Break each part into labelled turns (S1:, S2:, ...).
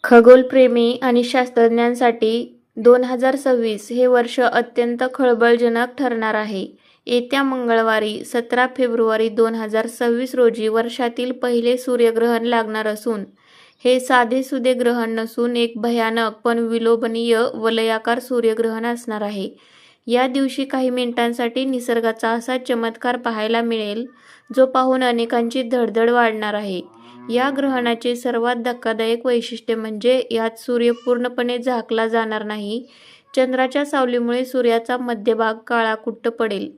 S1: खगोलप्रेमी आणि शास्त्रज्ञांसाठी 2026 हे वर्ष अत्यंत खळबळजनक ठरणार आहे. येत्या मंगळवारी 17 फेब्रुवारी 2026 रोजी वर्षातील पहिले सूर्यग्रहण लागणार असून हे साधेसुधे ग्रहण नसून एक भयानक पण विलोभनीय वलयाकार सूर्यग्रहण असणार आहे. या दिवशी काही मिनिटांसाठी निसर्गाचा असा चमत्कार पाहायला मिळेल जो पाहून अनेकांची धडधड वाढणार आहे. या ग्रहणाचे सर्वात धक्कादायक वैशिष्ट्य म्हणजे यात सूर्य पूर्णपणे झाकला जाणार नाही. चंद्राच्या सावलीमुळे सूर्याचा मध्यभाग काळाकुट्ट पडेल,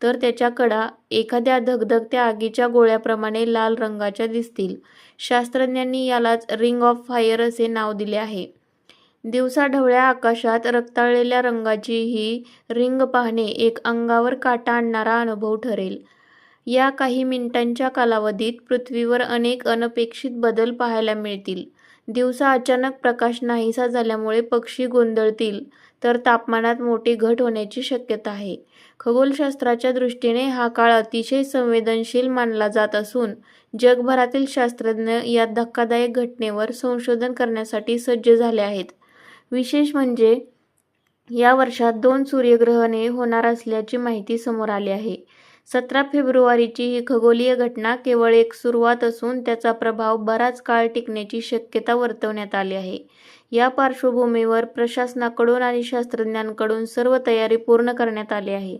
S1: तर त्याच्या कडा एखाद्या धगधगत्या आगीच्या गोळ्याप्रमाणे लाल रंगाच्या दिसतील. शास्त्रज्ञांनी यालाच रिंग ऑफ फायर असे नाव दिले आहे. दिवसा ढवळ्या आकाशात रक्ताळलेल्या रंगाची ही रिंग पाहणे एक अंगावर काटा आणणारा अनुभव ठरेल. या काही मिनिटांच्या कालावधीत पृथ्वीवर अनेक अनपेक्षित बदल पाहायला मिळतील. दिवसा अचानक प्रकाश नाहीसा झाल्यामुळे पक्षी गोंधळतील, तर तापमानात मोठी घट होण्याची शक्यता आहे. खगोलशास्त्राच्या दृष्टीने हा काळ अतिशय संवेदनशील मानला जात असून जगभरातील शास्त्रज्ञ या धक्कादायक घटनेवर संशोधन करण्यासाठी सज्ज झाले आहेत. विशेष म्हणजे या वर्षात 2 सूर्यग्रहणे होणार असल्याची माहिती समोर आली आहे. 17 फेब्रुवारीची ही खगोलीय घटना केवळ एक सुरुवात असून त्याचा प्रभाव बराच काळ टिकण्याची शक्यता वर्तवण्यात आली आहे. या पार्श्वभूमीवर प्रशासनाकडून आणि शास्त्रज्ञांकडून सर्व तयारी पूर्ण करण्यात आली आहे.